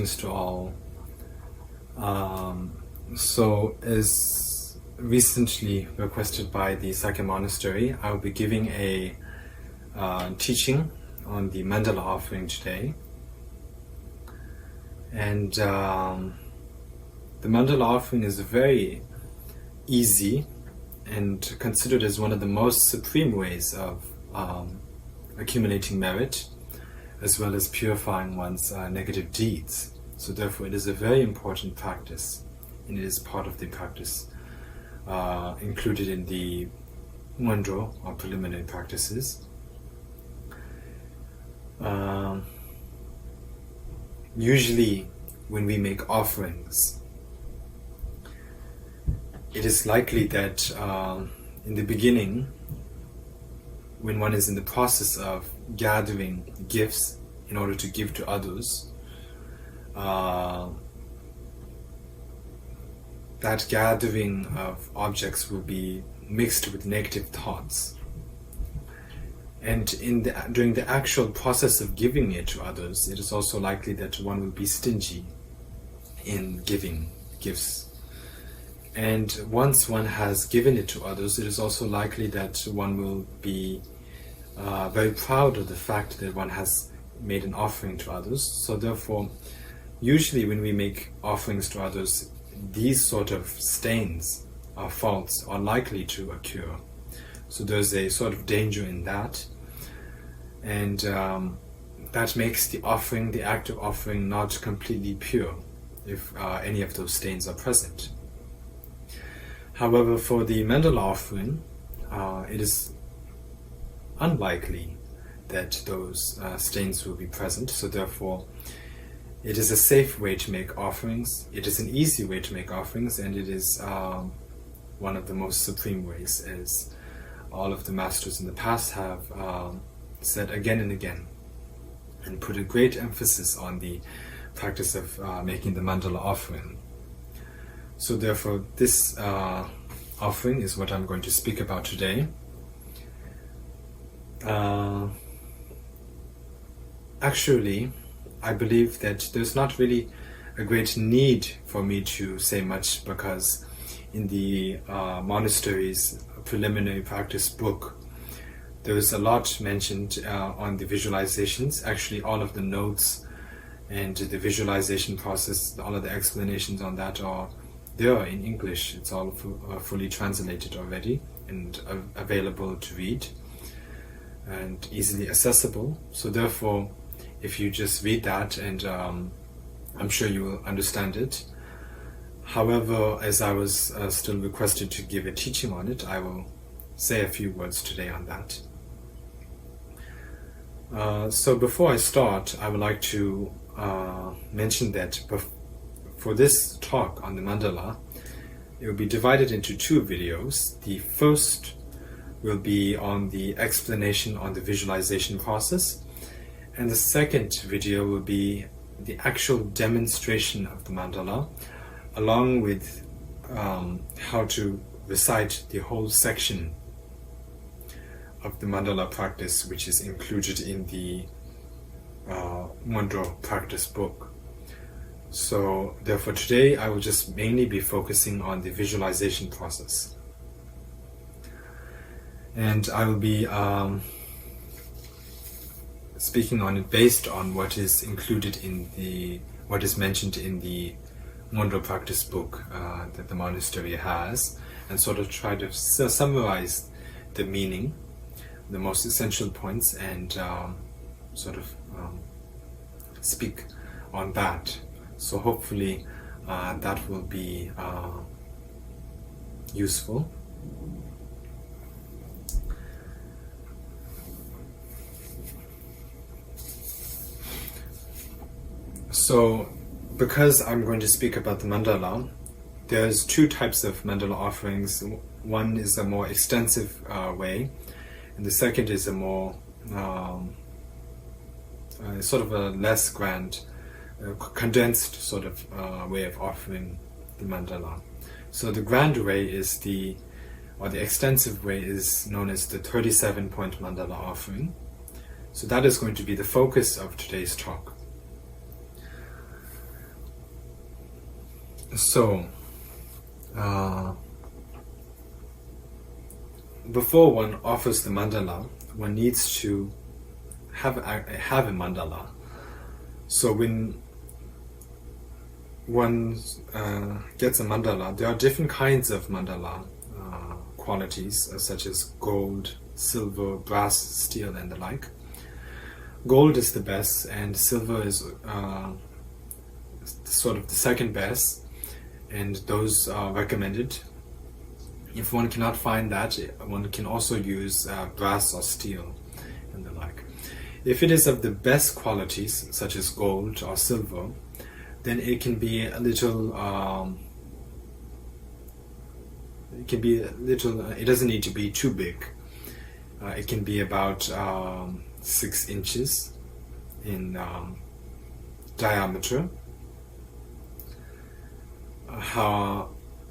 To all. So as recently requested by the Sakya Monastery, I will be giving a teaching on the mandala offering today. And the mandala offering is very easy and considered as one of the most supreme ways of accumulating merit, as well as purifying one's negative deeds. So therefore it is a very important practice, and it is part of the practice included in the Mundro, or preliminary practices. Usually when we make offerings, it is likely that in the beginning, when one is in the process of gathering gifts in order to give to others, that gathering of objects will be mixed with negative thoughts. And during the actual process of giving it to others, it is also likely that one will be stingy in giving gifts. And once one has given it to others, it is also likely that one will be very proud of the fact that one has made an offering to others. So therefore, usually when we make offerings to others, these sort of stains or faults are likely to occur. So there's a sort of danger in that. And that makes the offering, the act of offering, not completely pure if any of those stains are present. However, for the mandala offering, it is unlikely that those stains will be present. So therefore, it is a safe way to make offerings. It is an easy way to make offerings, and it is one of the most supreme ways, as all of the masters in the past have said again and again, and put a great emphasis on the practice of making the mandala offering. So therefore, this offering is what I'm going to speak about today. Actually, I believe that there's not really a great need for me to say much, because in the monastery's preliminary practice book, there is a lot mentioned on the visualizations. Actually, all of the notes and the visualization process, all of the explanations on that are there in English. It's all fully translated already and available to read and easily accessible. So therefore, if you just read that, and I'm sure you will understand it. However, as I was still requested to give a teaching on it, I will say a few words today on that. So before I start, I would like to mention that for this talk on the mandala, it will be divided into two videos. The first will be on the explanation on the visualization process, and the second video will be the actual demonstration of the mandala, along with how to recite the whole section of the mandala practice, which is included in the Mundro practice book. So therefore today I will just mainly be focusing on the visualization process. And I will be speaking on it based on what is included in what is mentioned in the Mundro practice book that the monastery has, and sort of try to summarize the meaning, the most essential points, and sort of speak on that. So hopefully that will be useful. So, because I'm going to speak about the mandala, there's two types of mandala offerings. One is a more extensive way, and the second is a more sort of a less grand, condensed sort of way of offering the mandala. So the grand way is the extensive way is known as the 37-point mandala offering. So that is going to be the focus of today's talk. So, before one offers the mandala, one needs to have a mandala. So when one gets a mandala, there are different kinds of mandala qualities, such as gold, silver, brass, steel, and the like. Gold is the best, and silver is sort of the second best, and those are recommended. If one cannot find that, one can also use brass or steel and the like. If it is of the best qualities, such as gold or silver, then it can be a little, it doesn't need to be too big. It can be about 6 inches in diameter.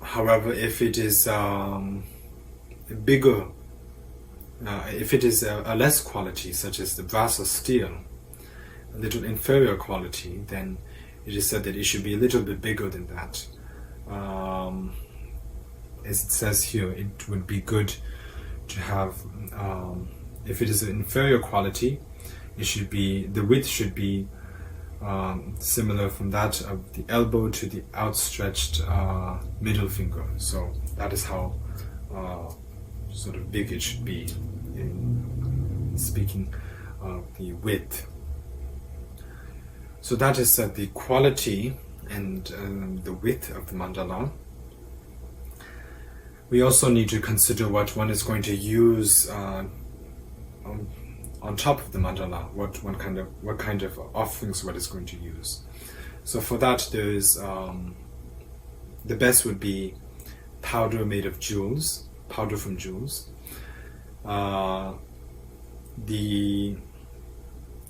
However, if it is bigger, if it is a less quality, such as the brass or steel, a little inferior quality, then it is said that it should be a little bit bigger than that. As it says here, it would be good to have, if it is an inferior quality, it should be, the width should be similar from that of the elbow to the outstretched middle finger. So that is how sort of big it should be in speaking of the width. So that is the quality and the width of the mandala. We also need to consider what one is going to use on top of the mandala, what kind of offerings one is going to use. So for that, there is the best would be powder made of jewels, powder from jewels. The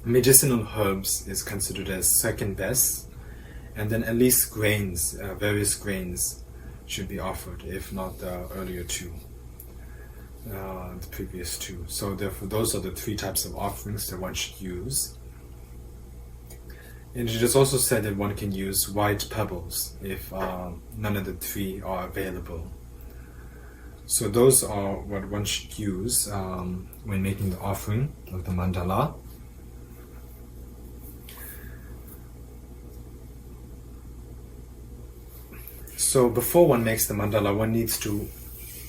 medicinal herbs is considered as second best, and then at least grains, various grains should be offered, if not the earlier two, the previous two. So therefore those are the 3 types of offerings that one should use. And it is also said that one can use white pebbles if none of the 3 are available. So those are what one should use when making the offering of the mandala. So before one makes the mandala, one needs to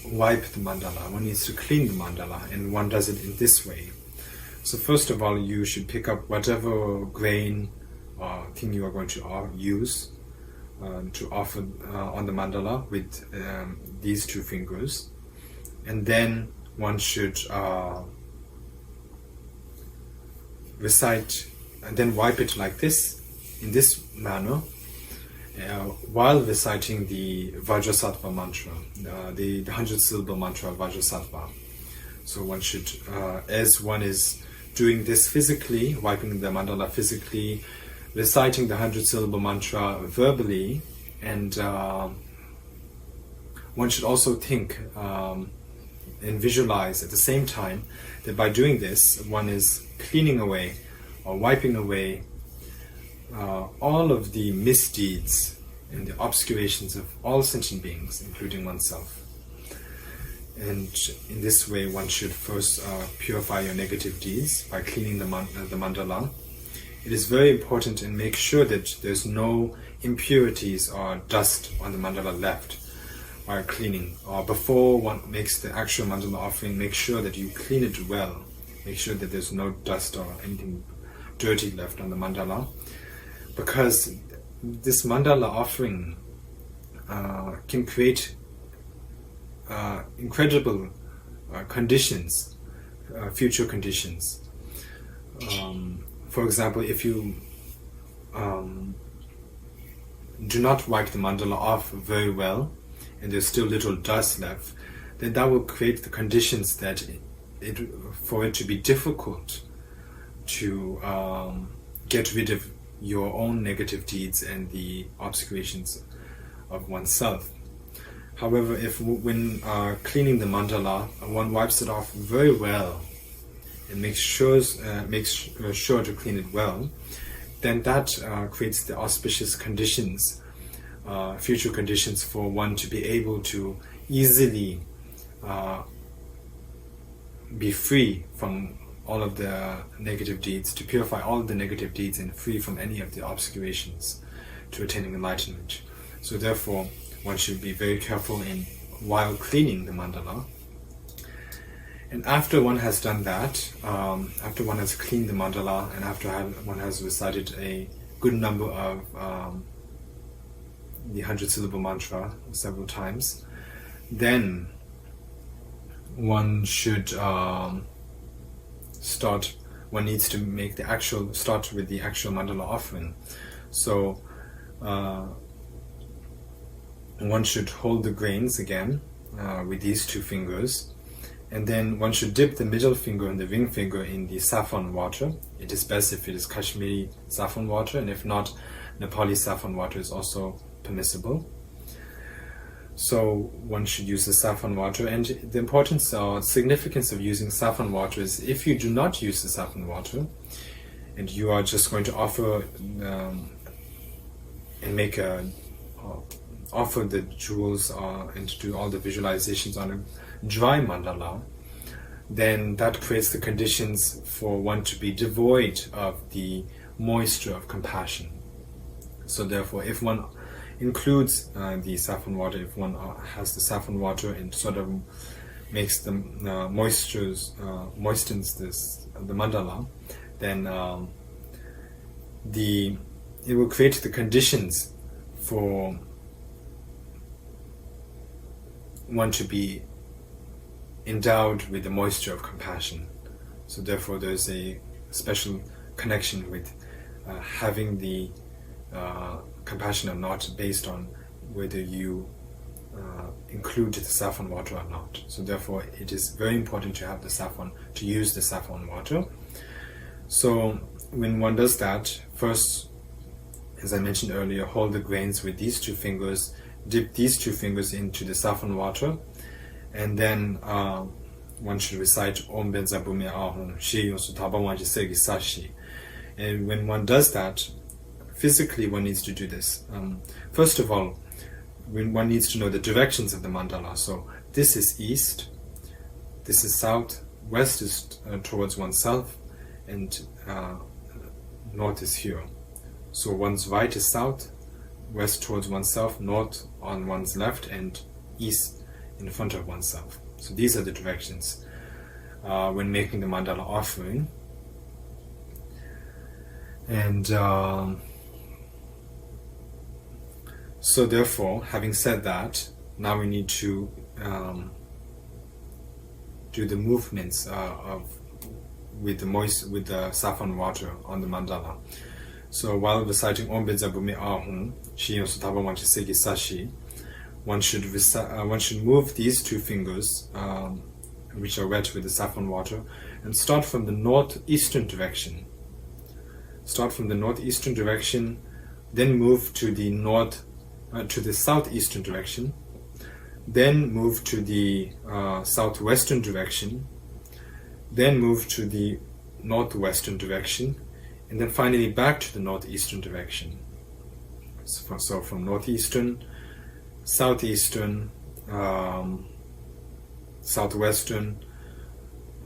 wipe the mandala, one needs to clean the mandala, and one does it in this way. So first of all, you should pick up whatever grain or thing you are going to use to offer on the mandala with these 2 fingers, and then one should recite and then wipe it like this, in this manner, while reciting the Vajrasattva mantra, the 100-syllable mantra Vajrasattva. So one should, as one is doing this physically, wiping the mandala physically, reciting the 100-syllable mantra verbally, and one should also think and visualize at the same time that by doing this, one is cleaning away or wiping away all of the misdeeds and the obscurations of all sentient beings, including oneself. And in this way, one should first purify your negative deeds by cleaning the mandala. It is very important, and make sure that there's no impurities or dust on the mandala left while cleaning. Or before one makes the actual mandala offering, make sure that you clean it well. Make sure that there's no dust or anything dirty left on the mandala, because this mandala offering can create incredible conditions, future conditions. For example, if you do not wipe the mandala off very well and there's still little dust left, then that will create the conditions that for it to be difficult to get rid of your own negative deeds and the obscurations of oneself. However, if when cleaning the mandala, one wipes it off very well and makes sure to clean it well, then that creates the auspicious conditions future conditions for one to be able to easily be free from all of the negative deeds, to purify all of the negative deeds and free from any of the obscurations to attaining enlightenment. So therefore, one should be very careful while cleaning the mandala. And after one has done that, after one has cleaned the mandala and after one has recited a good number of the 100-syllable mantra several times, then one should one needs to make start with the actual mandala offering. So one should hold the grains again with these two fingers, and then one should dip the middle finger and the ring finger in the saffron water. It is best if it is Kashmiri saffron water, and if not, Nepali saffron water is also permissible. So one should use the saffron water, and the importance or significance of using saffron water is if you do not use the saffron water and you are just going to offer and offer the jewels and to do all the visualizations on a dry mandala, then that creates the conditions for one to be devoid of the moisture of compassion. So therefore, if one includes the saffron water, if one has the saffron water and sort of makes the moistens the mandala, then it will create the conditions for one to be endowed with the moisture of compassion. So therefore there's a special connection with having the compassion or not based on whether you include the saffron water or not. So therefore it is very important to use the saffron water. So when one does that, first, as I mentioned earlier, hold the grains with these two fingers, dip these two fingers into the saffron water, and then one should recite Om Ben Zabume Ahum Shi Yosu Tabawanji Segi Sashi. And when one does that, physically one needs to do this. First of all, one needs to know the directions of the mandala. So this is east, this is south, west is towards oneself, and north is here. So one's right is south, west towards oneself, north on one's left, and east in front of oneself. So these are the directions when making the mandala offering. And so therefore, having said that, now we need to do the movements with the saffron water on the mandala. So while reciting Om Bedzabume Ahum Shi Yosu Tabawanji Segi Sashi, one should move these two fingers, which are wet with the saffron water, and start from the northeastern direction. Then move to the southeastern direction, then move to the southwestern direction, then move to the northwestern direction, and then finally back to the northeastern direction. So from northeastern, southeastern, southwestern,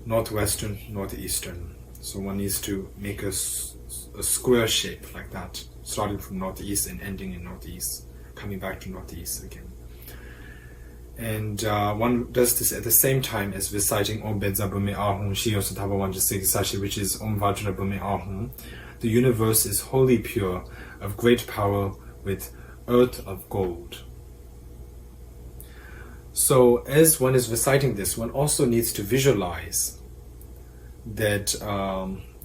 northwestern, northeastern. So one needs to make a square shape like that, starting from northeast and ending in northeast, coming back to northeast again. And one does this at the same time as reciting Om Bedzabume Ahum Shi Yosu Tabawanji Segi Sashi, which is Om Vajrabume Ahum. The universe is wholly pure, of great power, with earth of gold. So as one is reciting this, one also needs to visualize that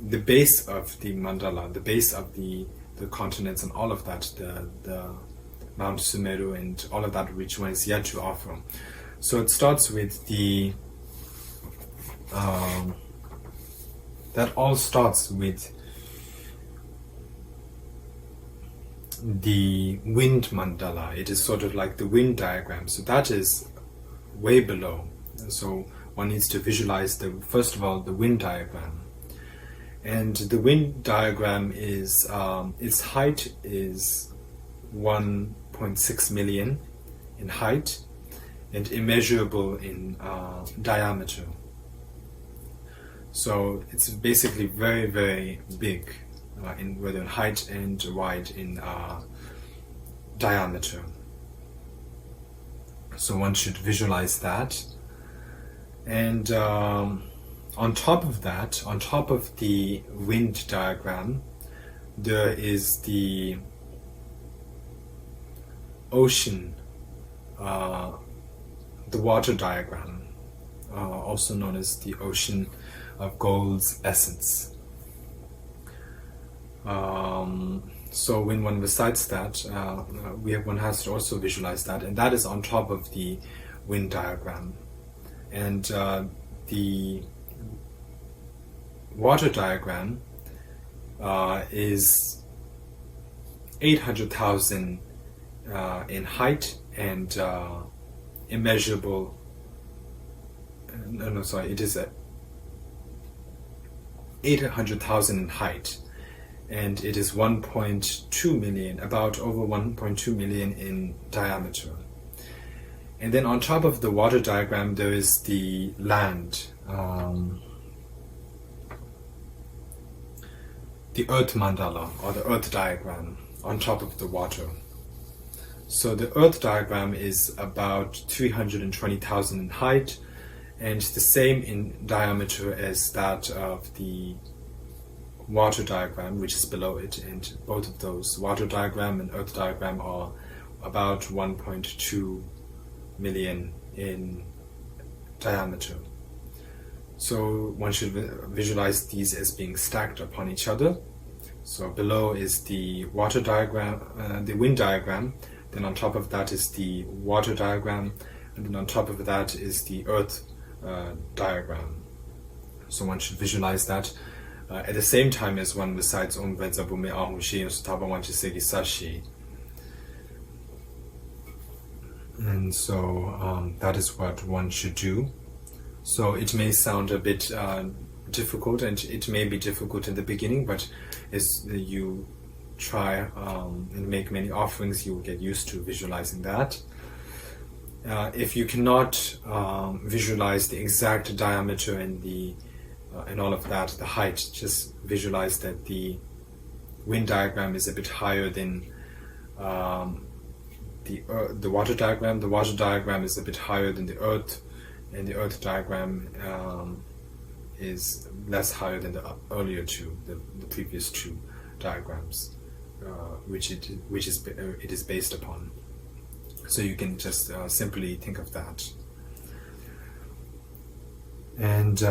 the base of the mandala, the base of the continents and all of that, the Mount Sumeru and all of that which one is yet to offer. So it starts with that all starts with the wind mandala. It is sort of like the wind diagram. So that is way below. So one needs to visualize first of all the wind diagram. And the wind diagram is its height is 1.5 1.6 million in height and immeasurable in diameter. So it's basically very, very big, in whether in height and wide in diameter. So one should visualize that. And on top of that, on top of the wind diagram, there is the ocean, the water diagram, also known as the ocean of gold's essence. So when one recites that, one has to also visualize that, and that is on top of the wind diagram. And the water diagram is 800,000 in height and immeasurable. It is 800,000 in height, and it is 1.2 million, about over 1.2 million in diameter. And then on top of the water diagram, there is the land, the earth mandala, or the earth diagram, on top of the water. So the earth diagram is about 320,000 in height, and the same in diameter as that of the water diagram, which is below it. And both of those, water diagram and earth diagram, are about 1.2 million in diameter. So one should visualize these as being stacked upon each other. So below is the water diagram, the wind diagram, then on top of that is the water diagram, and then on top of that is the earth diagram. So one should visualize that at the same time as one recites Om Vedza Bume Ahum Shi Sutaba Wanchi Segi Sashi. And so that is what one should do. So it may sound a bit difficult, and it may be difficult in the beginning, but as you try and make many offerings, you will get used to visualizing that. If you cannot visualize the exact diameter and and all of that, the height, just visualize that the wind diagram is a bit higher than the water diagram. The water diagram is a bit higher than the earth, and the earth diagram is less higher than the earlier two, the previous two diagrams, which it is based upon. So you can just simply think of that. And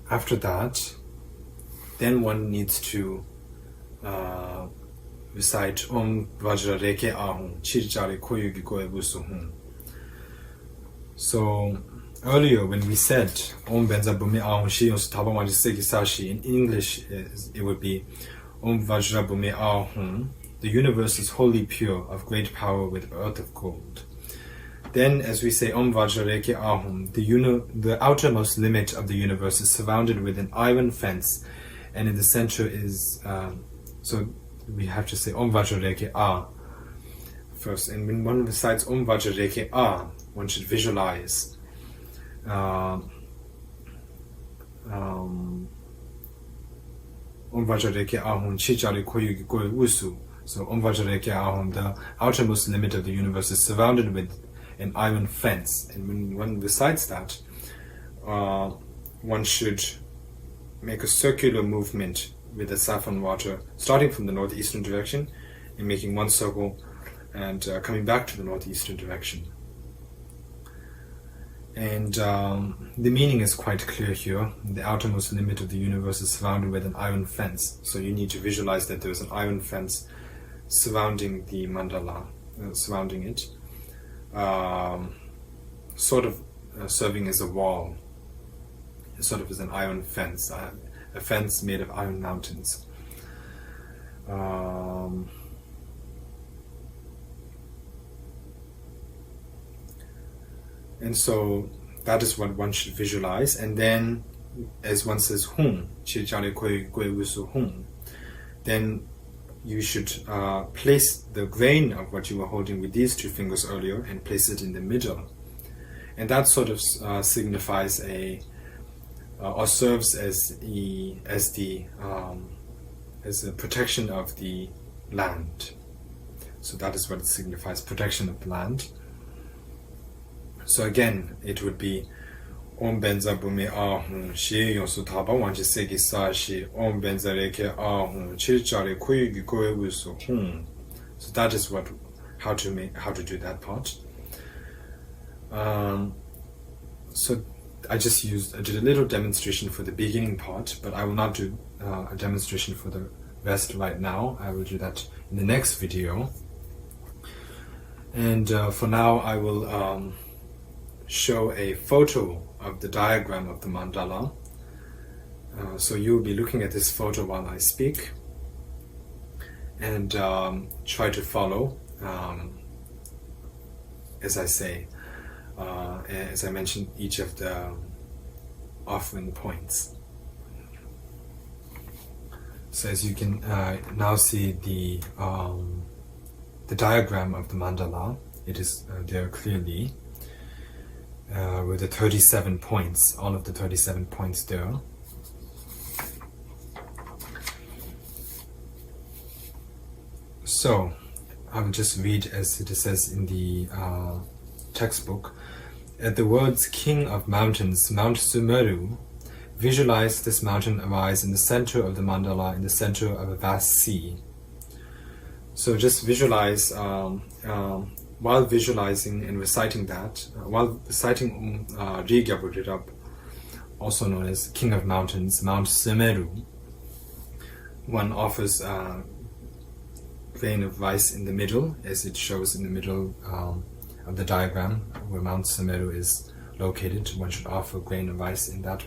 after that, then one needs to recite Om Vajra Reke Ahum Chirchari Koyugi Koebusuhum. So earlier when we said Om Benza Bumi Ahum Shiyon Sutabawanji Segi Sashi, in English it would be Om Vajra Bumi Ahum, the universe is wholly pure, of great power, with earth of gold. Then as we say Om Vajra Reke Ahum, the outermost limit of the universe is surrounded with an iron fence, and in the center is so we have to say Om Vajra Reke Ah first. And when one recites Om Vajra Reke Ah, one should visualize Om Vajra Reke Ahum Chichari Koyugi Koy Usu. So Om Vajra Reke Ahum, the outermost limit of the universe, is surrounded with an iron fence. And when one recites that, one should make a circular movement with the saffron water, starting from the northeastern direction and making one circle and coming back to the northeastern direction. And the meaning is quite clear here. The outermost limit of the universe is surrounded with an iron fence. So you need to visualize that there is an iron fence surrounding the mandala, surrounding it, sort of serving as a wall. It sort of is an iron fence, a fence made of iron mountains. And so that is what one should visualize. And then as one says hum, then you should place the grain of what you were holding with these two fingers earlier and place it in the middle. And that sort of signifies or serves as a protection of the land. So that is what it signifies, protection of the land. So again, it would be Om benza bumi ahun shi yonsu taba wanchi segi sashi Om benza reke ahun chirichari kuyugi koe wusu hum. So that is how to do that part. So I did a little demonstration for the beginning part, but I will not do a demonstration for the rest right now. I will do that in the next video. And for now, I will show a photo of the diagram of the mandala. So you will be looking at this photo while I speak, and try to follow as I say, as I mentioned, each of the offering points. So as you can now see the diagram of the mandala, it is there clearly with the 37 points, all of the 37 points there. So I will just read as it says in the textbook. At the words King of Mountains, Mount Sumeru, visualize this mountain arise in the center of the mandala, in the center of a vast sea. So just visualize, while visualizing and reciting that, while reciting Rigyaburirab, also known as King of Mountains, Mount Sumeru, one offers a grain of rice in the middle, as it shows in the middle of the diagram where Mount Sumeru is located. One should offer a grain of rice in that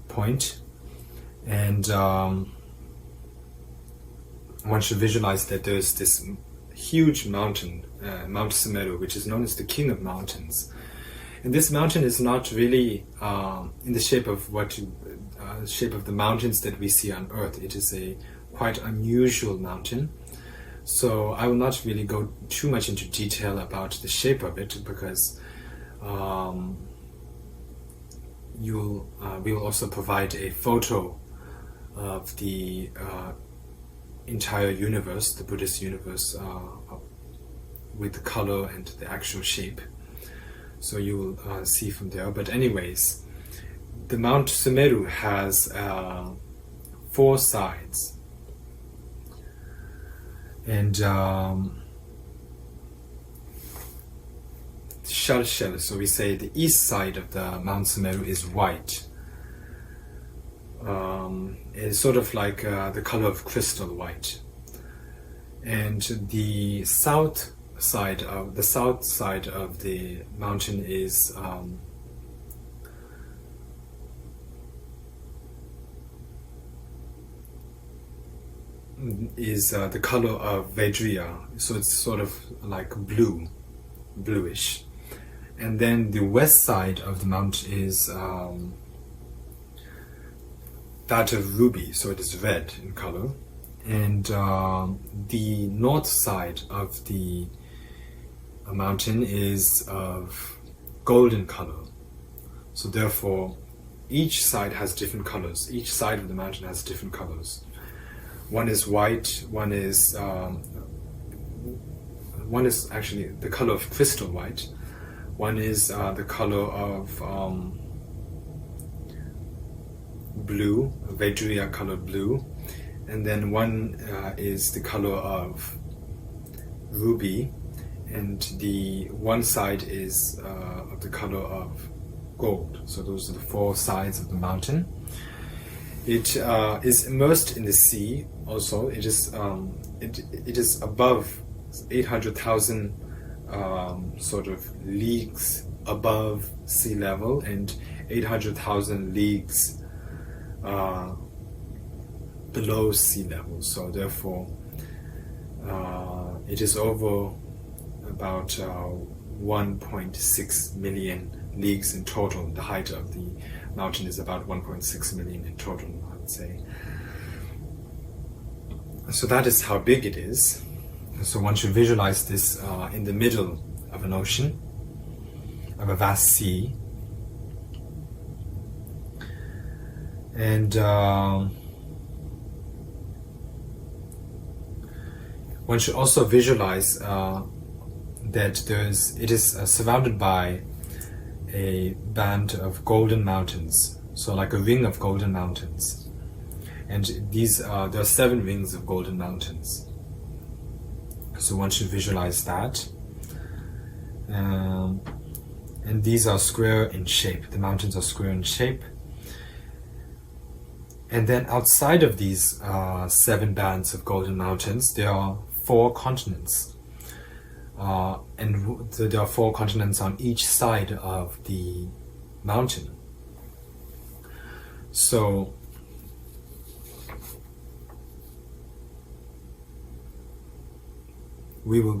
point, and one should visualize that there's this huge mountain, Mount Sumeru, which is known as the King of Mountains. And this mountain is not really in the shape of shape of the mountains that we see on Earth. It is a quite unusual mountain. So I will not really go too much into detail about the shape of it, because we will also provide a photo of the entire universe, the Buddhist universe, with the color and the actual shape. So you will see from there. But anyways, the Mount Sumeru has 4 sides. And shell, so we say the east side of the Mount Sumeru is white. It's sort of like the color of crystal white. And the south side of the mountain is the color of Vajriya, so it's sort of like bluish. And then the west side of the mountain is that of ruby, so it is red in color. And the north side of the mountain is of golden color. So therefore, each side has different colors. Each side of the mountain has different colors. One is white, one is actually the color of crystal white. One is the color of blue, Vajriya colored blue, and then one is the color of ruby, and the one side is of the color of gold. So those are the 4 sides of the mountain. It is immersed in the sea. Also, it is above 800,000 sort of leagues above sea level, and 800,000 leagues below sea level. So therefore, it is over about 1.6 million leagues in total, the height of the mountain is about 1.6 million in total, I would say. So that is how big it is. So one should visualize this in the middle of an ocean, of a vast sea. And one should also visualize that it is surrounded by a band of golden mountains, so like a ring of golden mountains. And there are 7 rings of golden mountains. So one should visualize that. And these are square in shape. The mountains are square in shape. And then outside of these 7 bands of golden mountains, there are 4 continents. And there are 4 continents on each side of the mountain. So we'll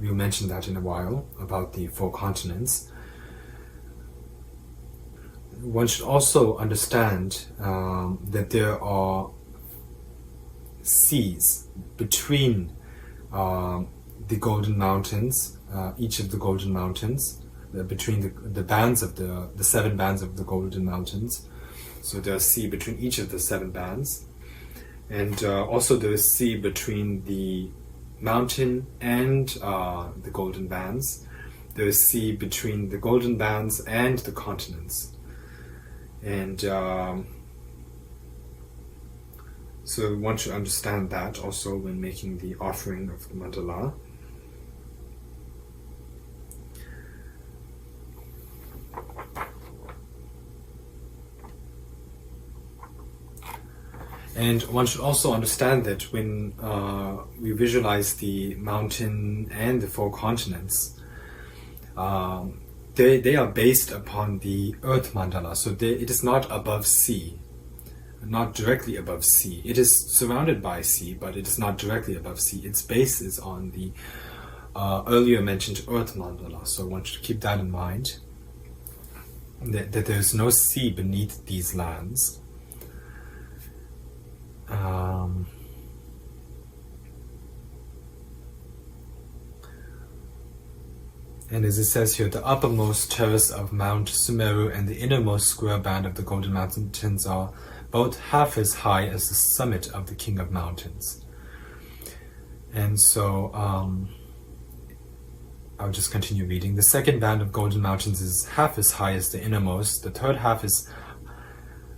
mention that in a while about the 4 continents. One should also understand that there are seas between the golden mountains, each of the golden mountains, between the bands of the 7 bands of the golden mountains. So there's sea between each of the 7 bands, and also there is sea between the mountain and the golden bands. There is sea between the golden bands and the continents. And so one should understand that also when making the offering of the mandala. And one should also understand that when we visualize the mountain and the 4 continents, they are based upon the earth mandala. So it is not above sea, not directly above sea. It is surrounded by sea, but it is not directly above sea. Its base is on the earlier mentioned earth mandala. So one should keep that in mind, that there is no sea beneath these lands. And as it says here, the uppermost terrace of Mount Sumeru and the innermost square band of the Golden Mountains are both half as high as the summit of the King of Mountains. And so I'll just continue reading. The second band of Golden Mountains is half as high as the innermost. The third half is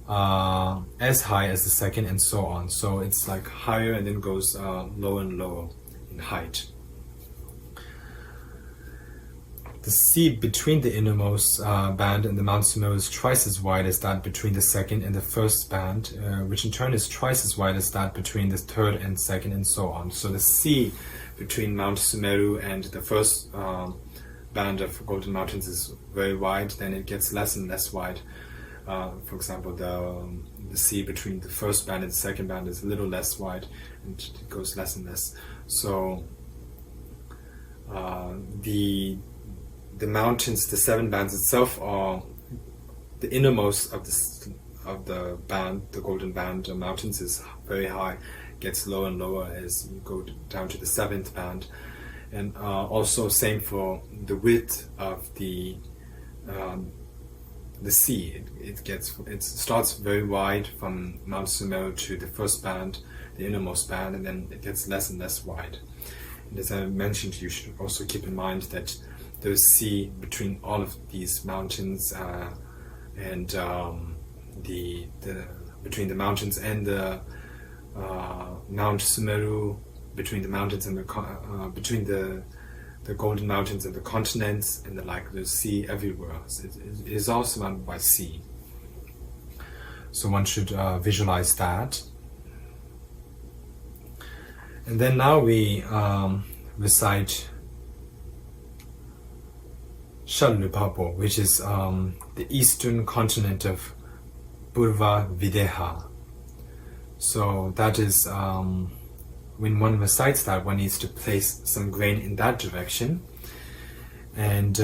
as high as the second, and so on. So it's like higher and then goes lower and lower in height. The sea between the innermost band and the Mount Sumeru is twice as wide as that between the second and the first band, which in turn is twice as wide as that between the third and second, and so on. So the sea between Mount Sumeru and the first band of Golden Mountains is very wide, then it gets less and less wide. For example, the sea between the first band and the second band is a little less wide, and it goes less and less. So the mountains, the 7 bands itself, are the innermost of the band, the golden band. The mountains is very high, gets lower and lower as you go down to the 7th band, and also same for the width of the sea. It starts very wide from Mount Sumeru to the first band, the innermost band, and then it gets less and less wide. And as I mentioned, you should also keep in mind that there's sea between all of these mountains, and between the mountains and the Mount Sumeru, between the mountains and between the Golden Mountains and the continents, and there's sea everywhere. So it is all surrounded by sea. So one should visualize that. And then now we recite Shalupabo, which is the eastern continent of Purva Videha. So that is, when one recites that, one needs to place some grain in that direction. And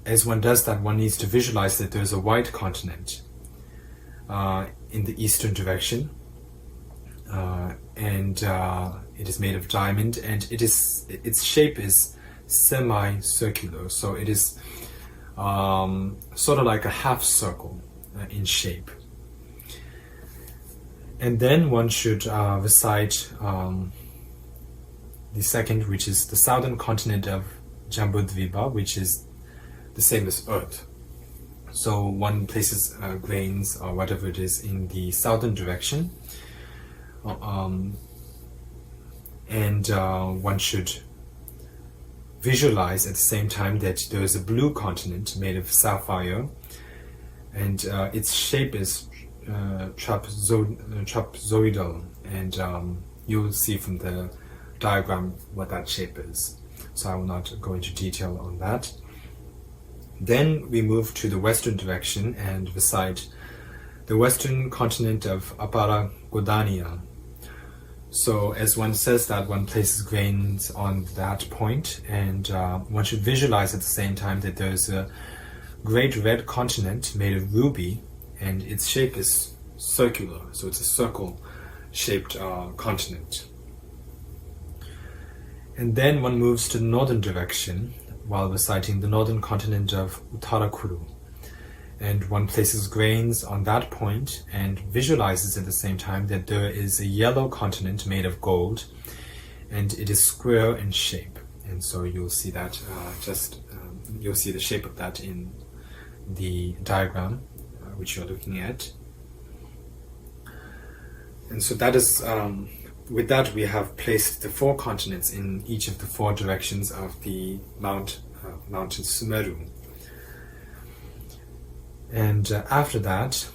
as one does that, one needs to visualize that there's a white continent in the eastern direction, and it is made of diamond, and its shape is semicircular, so it is sort of like a half circle in shape. And then one should recite the second, which is the southern continent of Jambudvipa, which is the same as Earth. So one places grains or whatever it is in the southern direction, and one should visualize at the same time that there is a blue continent made of sapphire, and its shape is trapezoidal, and you will see from the diagram what that shape is. So I will not go into detail on that. Then we move to the western direction and recite the western continent of Apara Godania. So as one says that, one places grains on that point, and one should visualize at the same time that there is a great red continent made of ruby, and its shape is circular, so it's a circle-shaped continent. And then one moves to the northern direction while reciting the northern continent of Uttarakuru. And one places grains on that point and visualizes at the same time that there is a yellow continent made of gold, and it is square in shape. And so you'll see that you'll see the shape of that in the diagram which you're looking at. And so that is, with that we have placed the 4 continents in each of the 4 directions of the mountain Sumeru. And after that,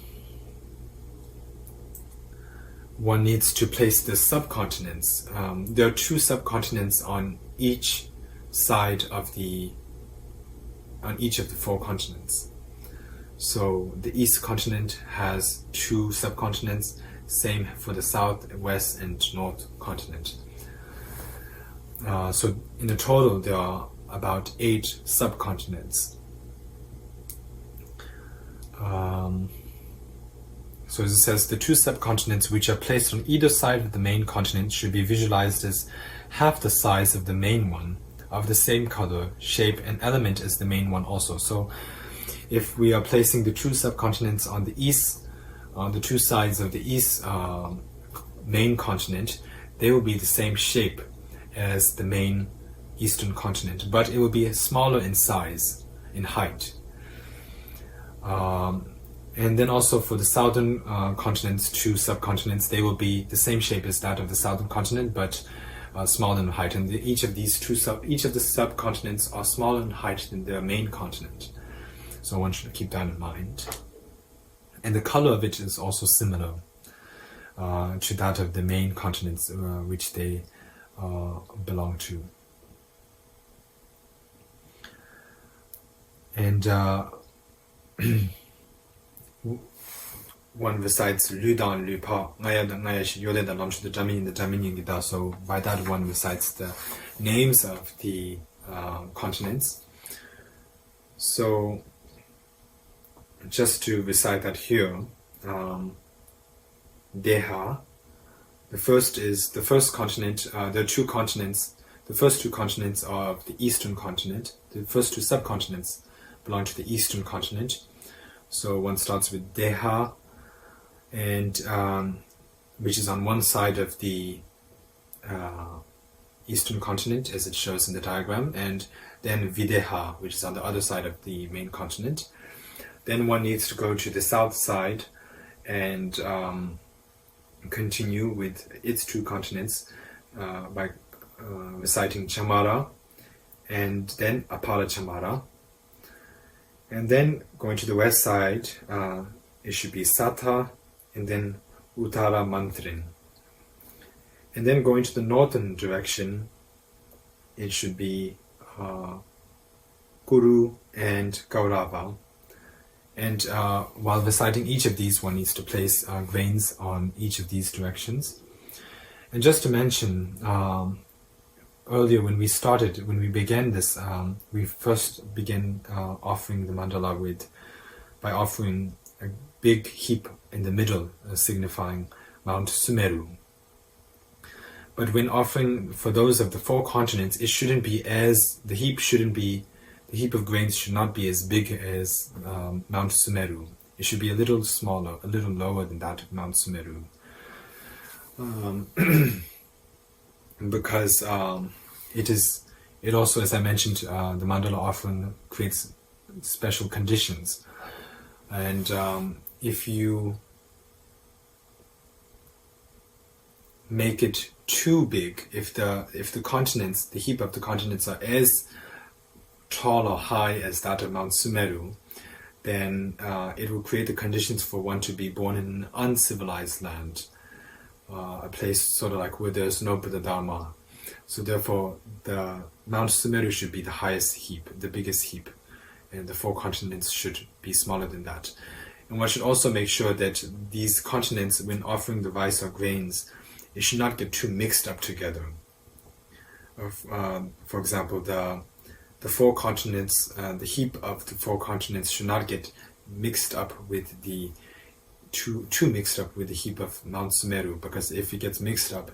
one needs to place the subcontinents. There are 2 subcontinents on each side of on each of the 4 continents. So the east continent has 2 subcontinents, same for the south, west, and north continent. So in the total there are about 8 subcontinents. So as it says, the 2 subcontinents which are placed on either side of the main continent should be visualized as half the size of the main one, of the same color, shape, and element as the main one also. So if we are placing the 2 subcontinents on the east, on the 2 sides of the east main continent, they will be the same shape as the main eastern continent, but it will be smaller in size, in height. And then also for the southern continents, 2 subcontinents, they will be the same shape as that of the southern continent, but smaller in height. And each of the subcontinents are smaller in height than their main continent. So one should keep that in mind. And the color of it is also similar to that of the main continents which they belong to. And one recites Ludan Lupa, so by that one recites the names of the continents. So just to recite that here, Deha, the first continent, there are 2 continents. The first 2 continents are of the eastern continent. The first 2 subcontinents belong to the eastern continent. So one starts with Deha, and which is on one side of the eastern continent, as it shows in the diagram, and then Videha, which is on the other side of the main continent. Then one needs to go to the south side and continue with its 2 continents by reciting Chamara and then Apara Chamara. And then going to the west side, it should be Sata and then Uttara Mantrin. And then going to the northern direction, it should be Kuru and Gaurava. And while reciting each of these, one needs to place grains on each of these directions. And just to mention, earlier when we began this, we first began offering the mandala by offering a big heap in the middle, signifying Mount Sumeru. But when offering for those of the 4 continents, the heap of grains should not be as big as Mount Sumeru. It should be a little smaller, a little lower than that of Mount Sumeru. Because it also, as I mentioned, the mandala offering creates special conditions. And if you make it too big, if the continents, the heap of the continents are as tall or high as that of Mount Sumeru, then it will create the conditions for one to be born in an uncivilized land, a place sort of like where there's no Buddha Dharma. So therefore, the Mount Sumeru should be the highest heap, the biggest heap, and the 4 continents should be smaller than that. And one should also make sure that these continents, when offering the rice or grains, it should not get too mixed up together. For example, the 4 continents, the heap of the 4 continents should not get mixed up with too mixed up with the heap of Mount Sumeru, because if it gets mixed up,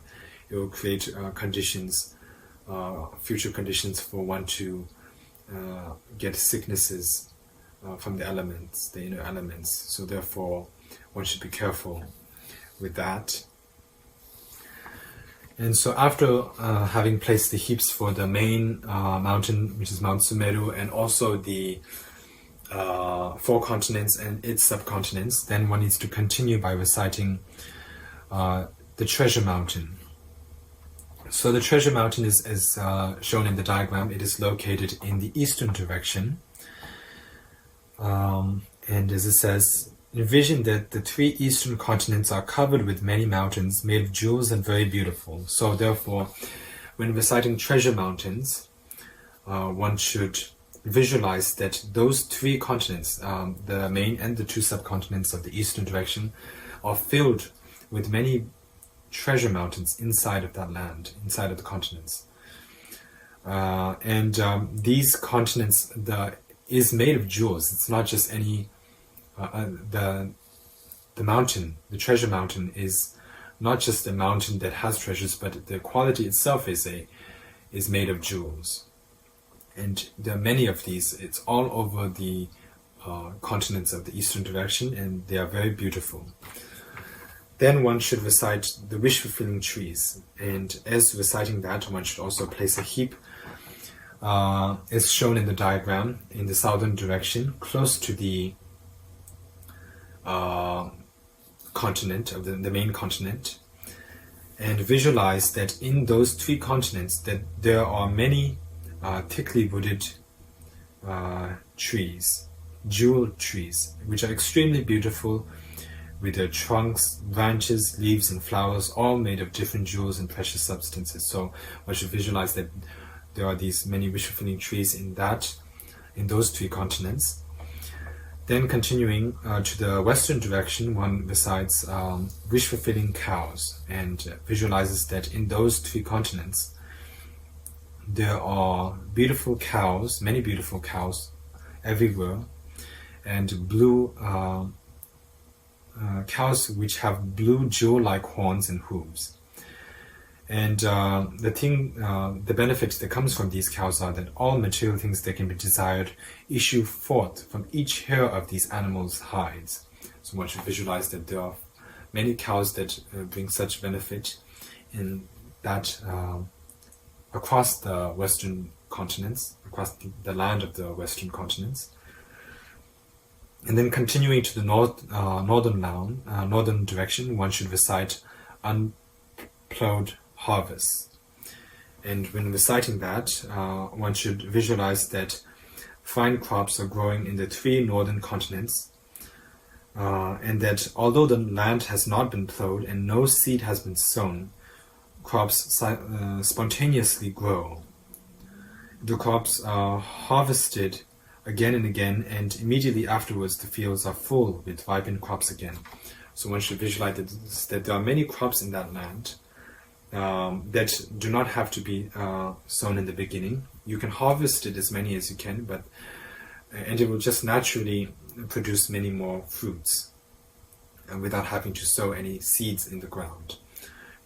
it will create conditions, future conditions for one to get sicknesses from the elements, the inner elements. So therefore, one should be careful with that. And so after having placed the heaps for the main mountain, which is Mount Sumeru, and also the 4 continents and its subcontinents, then one needs to continue by reciting the treasure mountain. So the treasure mountain is, as shown in the diagram, it is located in the eastern direction. And as it says, envision that the 3 eastern continents are covered with many mountains made of jewels and very beautiful. So therefore, when reciting treasure mountains, one should visualize that those 3 continents, the main and the 2 subcontinents of the eastern direction, are filled with many treasure mountains inside of that land, inside of the continents. These continents is made of jewels. It's not just any the mountain, the treasure mountain, is not just a mountain that has treasures, but the quality itself is made of jewels. And there are many of these. It's all over the continents of the eastern direction, and they are very beautiful. Then one should recite the wish-fulfilling trees, and as reciting that, one should also place a heap, as shown in the diagram, in the southern direction, close to the continent of the main continent, and visualize that in those 3 continents that there are many thickly wooded trees, jewel trees, which are extremely beautiful, with their trunks, branches, leaves, and flowers, all made of different jewels and precious substances. So one should visualize that there are these many wish-fulfilling trees in those 3 continents. Then continuing to the western direction, one recites wish-fulfilling cows, and visualizes that in those 3 continents there are beautiful cows, many beautiful cows everywhere, and blue cows which have blue jewel-like horns and hooves. And the benefits that comes from these cows are that all material things that can be desired issue forth from each hair of these animals' hides. So one should visualize that there are many cows that bring such benefit in that across the western continents, across the land of the western continents. And then continuing to the northern direction, one should recite unplowed harvest. And when reciting that, one should visualize that fine crops are growing in the 3 northern continents, and that although the land has not been plowed and no seed has been sown, crops spontaneously grow. The crops are harvested again and again, and immediately afterwards the fields are full with ripened crops again. So one should visualize that there are many crops in that land, that do not have to be sown in the beginning. You can harvest it as many as you can, and it will just naturally produce many more fruits without having to sow any seeds in the ground.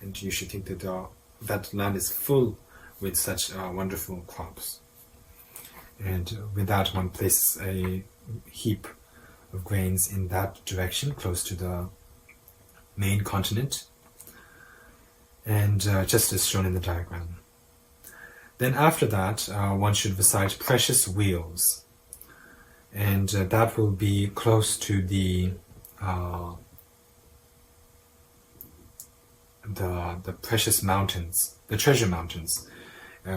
And you should think that that land is full with such wonderful crops. And with that, one places a heap of grains in that direction, close to the main continent, and just as shown in the diagram. Then after that, one should recite precious wheels, and that will be close to the precious mountains, the treasure mountains,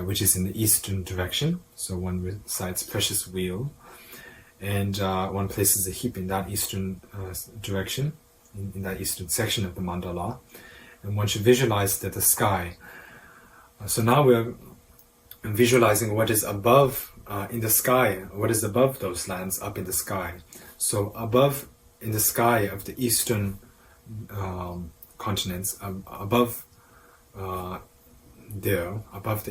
which is in the eastern direction. So one recites precious wheel, and one places a heap in that eastern direction, in that eastern section of the mandala, and one should visualize that the sky. So now we're visualizing what is above in the sky, what is above those lands up in the sky. So above in the sky of the eastern continents, above the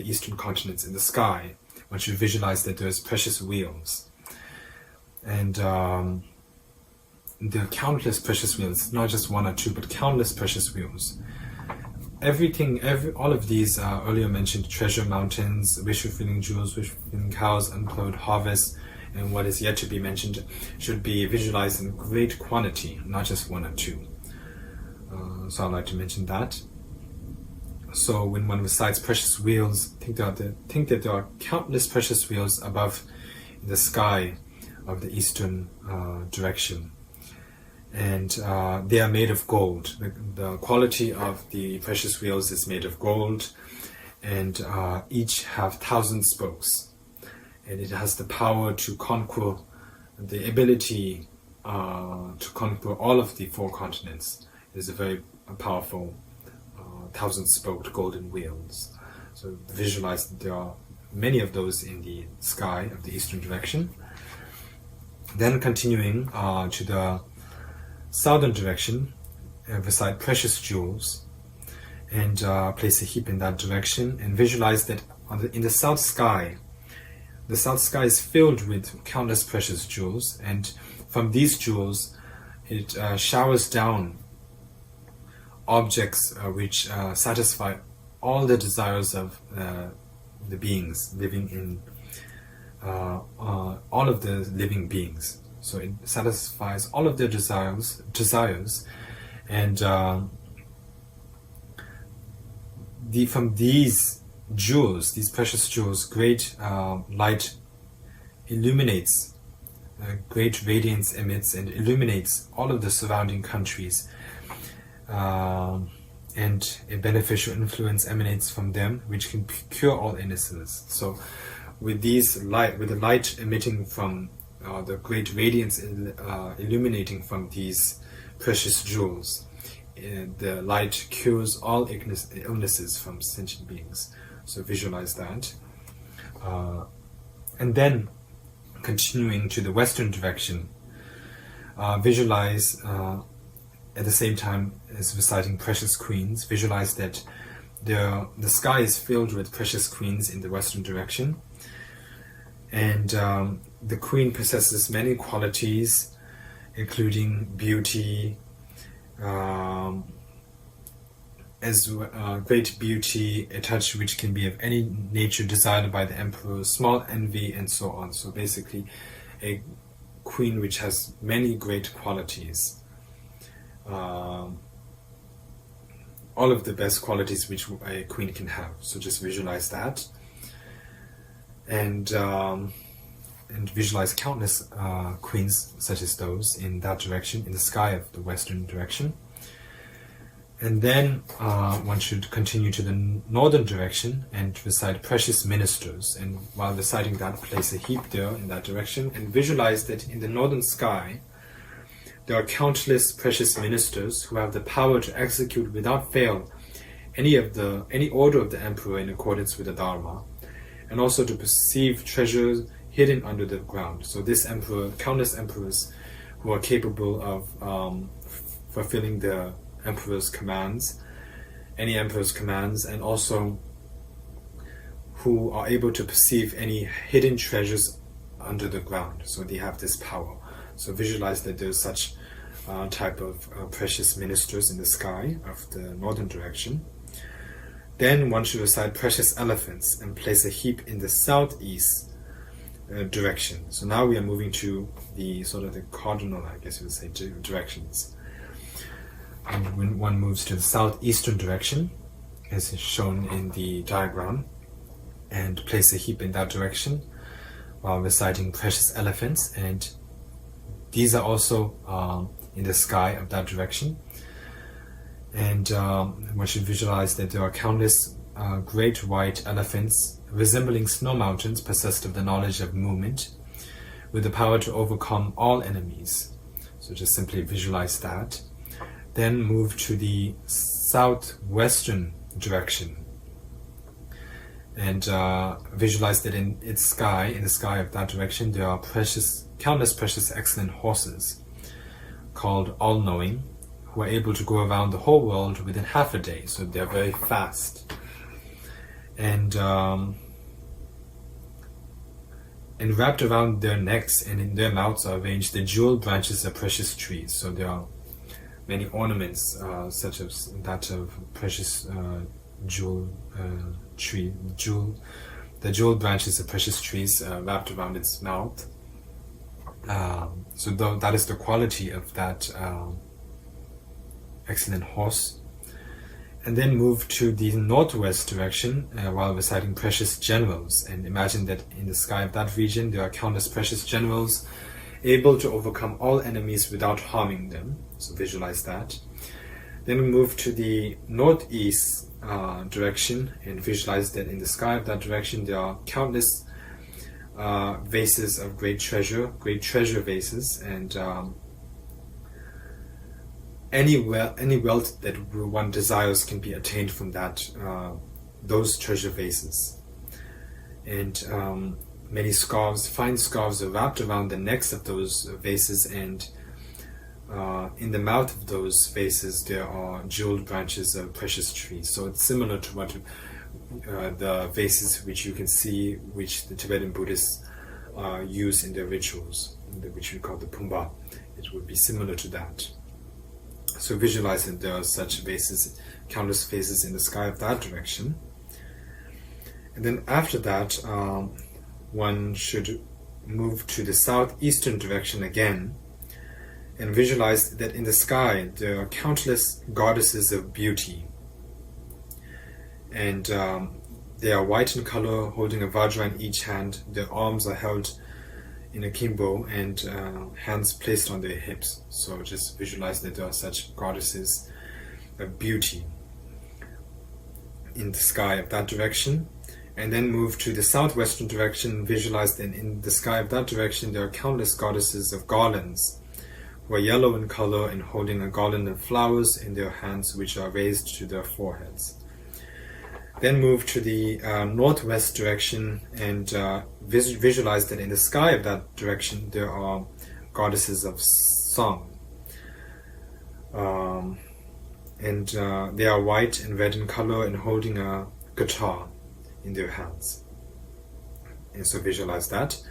eastern continents in the sky, one should visualize that there's precious wheels. And there are countless precious wheels, not just one or two, but countless precious wheels. All of these earlier mentioned treasure mountains, wish-fulfilling jewels, wish-fulfilling cows, unplowed harvests, and what is yet to be mentioned should be visualized in great quantity, not just one or two. So I'd like to mention that. So when one recites precious wheels, think that there are countless precious wheels above in the sky of the eastern direction. And they are made of gold. The quality of the precious wheels is made of gold, and each have 1,000 spokes. And it has the power to conquer, the ability to conquer all of the 4 continents. It is a very powerful 1,000-spoked golden wheels. So visualize that there are many of those in the sky of the eastern direction. Then continuing to the southern direction, recite precious jewels, and place a heap in that direction, and visualize that in the south sky is filled with countless precious jewels, and from these jewels it showers down objects which satisfy all the desires of the beings living in all of the living beings. So it satisfies all of their desires, and from these jewels, these precious jewels, great light illuminates, great radiance emits and illuminates all of the surrounding countries, and a beneficial influence emanates from them, which can cure all illnesses. So with the light emitting from the great radiance illuminating from these precious jewels, the light cures all illnesses from sentient beings. So visualize that. And then continuing to the western direction, visualize at the same time as reciting precious queens, visualize that the sky is filled with precious queens in the western direction, and the queen possesses many qualities, including beauty, great beauty, a touch which can be of any nature desired by the emperor, small envy, and so on. So basically, a queen which has many great qualities. All of the best qualities which a queen can have. So just visualize that, and visualize countless queens such as those in that direction, in the sky of the western direction. And then one should continue to the northern direction and recite precious ministers. And while reciting that, place a heap there in that direction, and visualize that in the northern sky there are countless precious ministers who have the power to execute without fail any order of the emperor in accordance with the Dharma, and also to perceive treasures hidden under the ground. So this emperor, countless emperors who are capable of fulfilling the emperor's commands any emperor's commands, and also who are able to perceive any hidden treasures under the ground. So they have this power. So visualize that there's such type of precious ministers in the sky of the northern direction. Then one should recite precious elephants and place a heap in the southeast direction. So now we are moving to the sort of the cardinal, I guess you would say, directions. And when one moves to the southeastern direction, as is shown in the diagram, and place a heap in that direction while reciting precious elephants, and these are also in the sky of that direction. And one should visualize that there are countless great white elephants resembling snow mountains, possessed of the knowledge of movement, with the power to overcome all enemies. So just simply visualize that. Then move to the southwestern direction, and visualize that in the sky of that direction, there are countless precious excellent horses called all-knowing, who are able to go around the whole world within half a day. So they're very fast. And wrapped around their necks and in their mouths are arranged the jewel branches of precious trees. So there are many ornaments, such as that of precious the jewel branches of precious trees wrapped around its mouth. So that is the quality of that excellent horse. And then move to the northwest direction while reciting precious generals, and imagine that in the sky of that region there are countless precious generals able to overcome all enemies without harming them. So visualize that. Then we move to the northeast direction and visualize that in the sky of that direction there are countless vases of great treasure vases, and any wealth that one desires can be attained from those treasure vases. And many fine scarves are wrapped around the necks of those vases, and in the mouth of those vases there are jeweled branches of precious trees. So it's similar to what the vases which you can see, which the Tibetan Buddhists use in their rituals, which we call the Pumbaa. It would be similar to that. So visualize that there are such vases, countless vases in the sky of that direction. And then after that, one should move to the southeastern direction again and visualize that in the sky there are countless goddesses of beauty. And they are white in color, holding a vajra in each hand. Their arms are held in a kimbo and hands placed on their hips. So just visualize that there are such goddesses of beauty in the sky of that direction. And then move to the southwestern direction. Visualize that in the sky of that direction there are countless goddesses of garlands, who are yellow in color and holding a garland of flowers in their hands, which are raised to their foreheads. Then move to the northwest direction and visualize that in the sky of that direction there are goddesses of song. And they are white and red in color and holding a guitar in their hands. And so visualize that.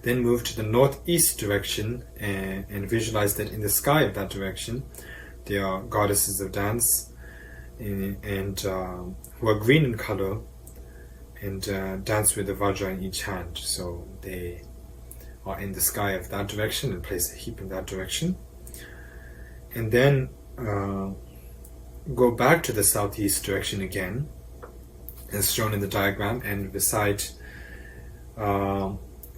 Then move to the northeast direction and visualize that in the sky of that direction there are goddesses of dance, and who are green in color and dance with the vajra in each hand. So they are in the sky of that direction and place a heap in that direction. And then go back to the southeast direction again, as shown in the diagram, and recite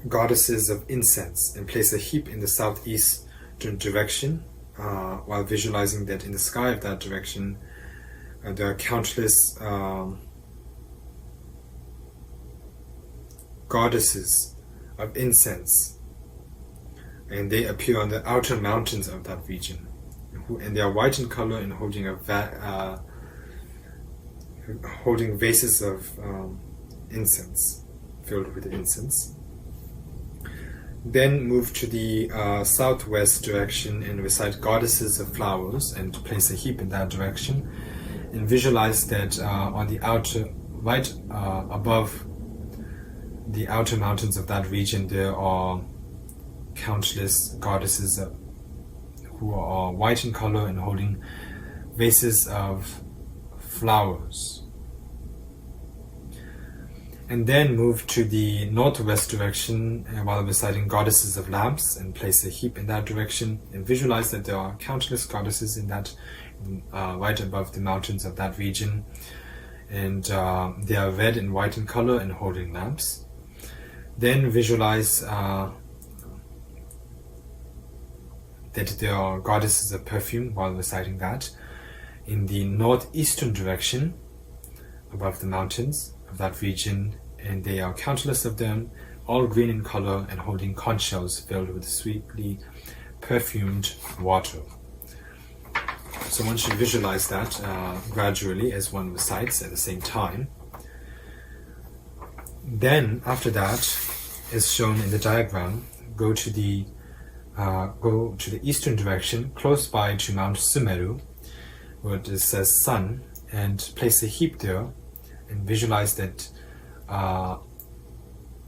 goddesses of incense and place a heap in the southeastern direction while visualizing that in the sky of that direction there are countless goddesses of incense, and they appear on the outer mountains of that region, and they are white in color and holding vases of incense, filled with incense. Then move to the southwest direction and recite goddesses of flowers and place a heap in that direction. and visualize that on the outer, right above the outer mountains of that region, there are countless goddesses who are white in color and holding vases of flowers. And then move to the northwest direction while reciting goddesses of lamps, and place a heap in that direction, and visualize that there are countless goddesses in that right above the mountains of that region, and they are red and white in color and holding lamps. Then visualize that there are goddesses of perfume while reciting that in the northeastern direction above the mountains of that region, and they are countless of them, all green in color and holding conch shells filled with sweetly perfumed water. So one should visualize that gradually as one recites at the same time. Then after that, as shown in the diagram, go to the eastern direction, close by to Mount Sumeru, where it says sun, and place a heap there, and visualize that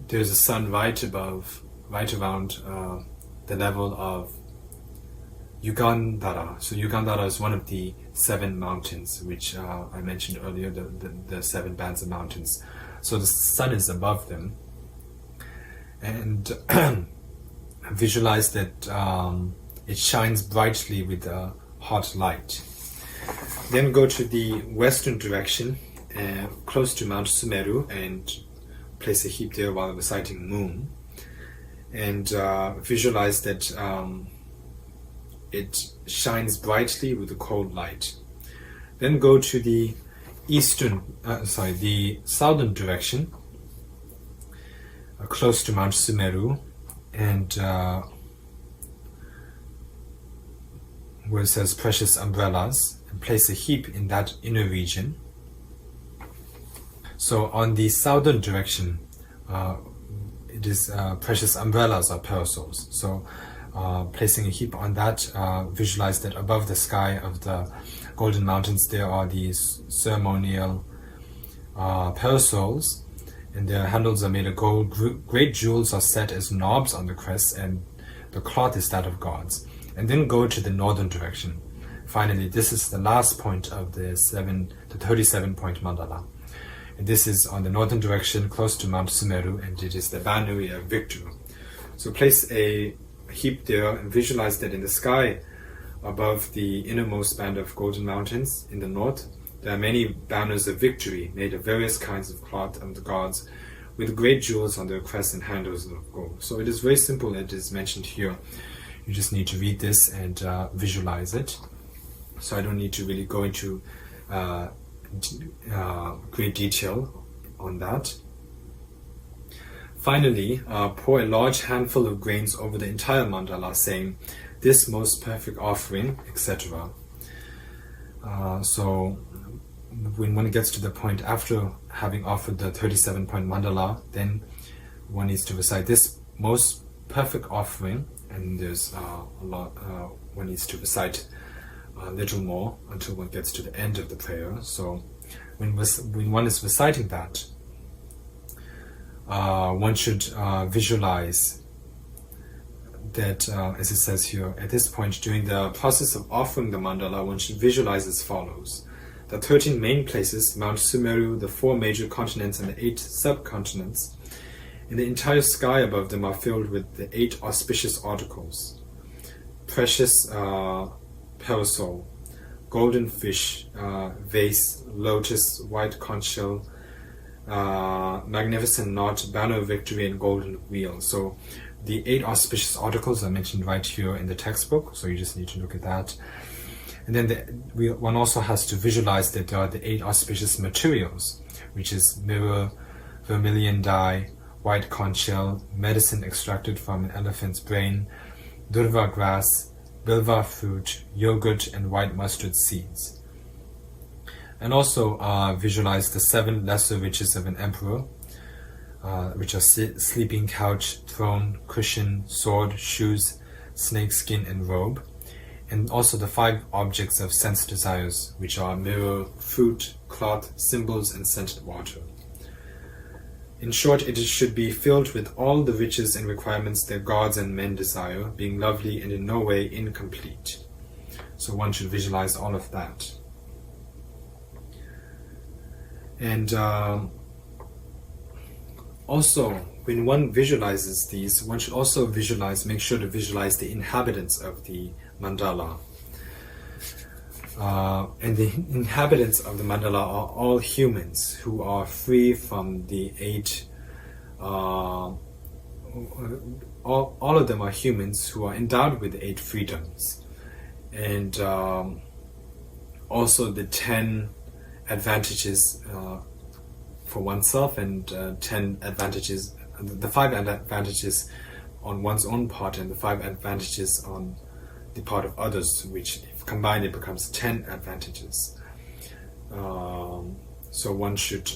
there's a sun right around the level of Ugandhara. So Ugandhara is one of the 7 mountains, which I mentioned earlier, the 7 bands of mountains. So the sun is above them, and visualize that it shines brightly with a hot light. Then go to the western direction, close to Mount Sumeru, and place a heap there while reciting moon, and visualize that it shines brightly with a cold light. Then go to the southern direction, close to Mount Sumeru, and where it says precious umbrellas, and place a heap in that inner region. So on the southern direction, it is precious umbrellas or parasols. So placing a heap on that, visualize that above the sky of the Golden Mountains there are these ceremonial parasols, and their handles are made of gold. Great jewels are set as knobs on the crest, and the cloth is that of gods. And then go to the northern direction. Finally, this is the last point of the 37-point mandala. And this is on the northern direction, close to Mount Sumeru, and it is the boundary of victory. So place a heap there, and visualize that in the sky above the innermost band of Golden Mountains in the north, there are many banners of victory made of various kinds of cloth of the gods, with great jewels on their crests and handles of gold. So it is very simple. It is mentioned here. You just need to read this and visualize it. So I don't need to really go into great detail on that. Finally, pour a large handful of grains over the entire mandala, saying, "This most perfect offering," etc. So when one gets to the point after having offered the 37-point mandala, then one needs to recite this most perfect offering, and there's a lot. One needs to recite a little more until one gets to the end of the prayer. So when one is reciting that, one should visualize that, as it says here, at this point during the process of offering the mandala, one should visualize as follows: the 13 main places, Mount Sumeru, the 4 major continents and the 8 subcontinents, and the entire sky above them are filled with the 8 auspicious articles: precious parasol, golden fish, vase, lotus, white conch shell, magnificent knot, banner of victory, and golden wheel. So the 8 auspicious articles are mentioned right here in the textbook, so you just need to look at that. And then one also has to visualize that there are the 8 auspicious materials, which is mirror, vermilion dye, white conch shell, medicine extracted from an elephant's brain, durva grass, bilva fruit, yogurt, and white mustard seeds. And also visualize the 7 lesser riches of an emperor, which are sleeping couch, throne, cushion, sword, shoes, snake skin, and robe. and also the 5 objects of sense desires, which are mirror, fruit, cloth, symbols, and scented water. In short, it should be filled with all the riches and requirements that gods and men desire, being lovely and in no way incomplete. So one should visualize all of that. And also, when one visualizes these, one should also make sure to visualize the inhabitants of the mandala. And the inhabitants of the mandala are all humans who are free from the 8, all of them are humans who are endowed with 8 freedoms. And also the 10 advantages for oneself, and 10 advantages, the 5 advantages on one's own part, and the 5 advantages on the part of others, which if combined it becomes 10 advantages. So one should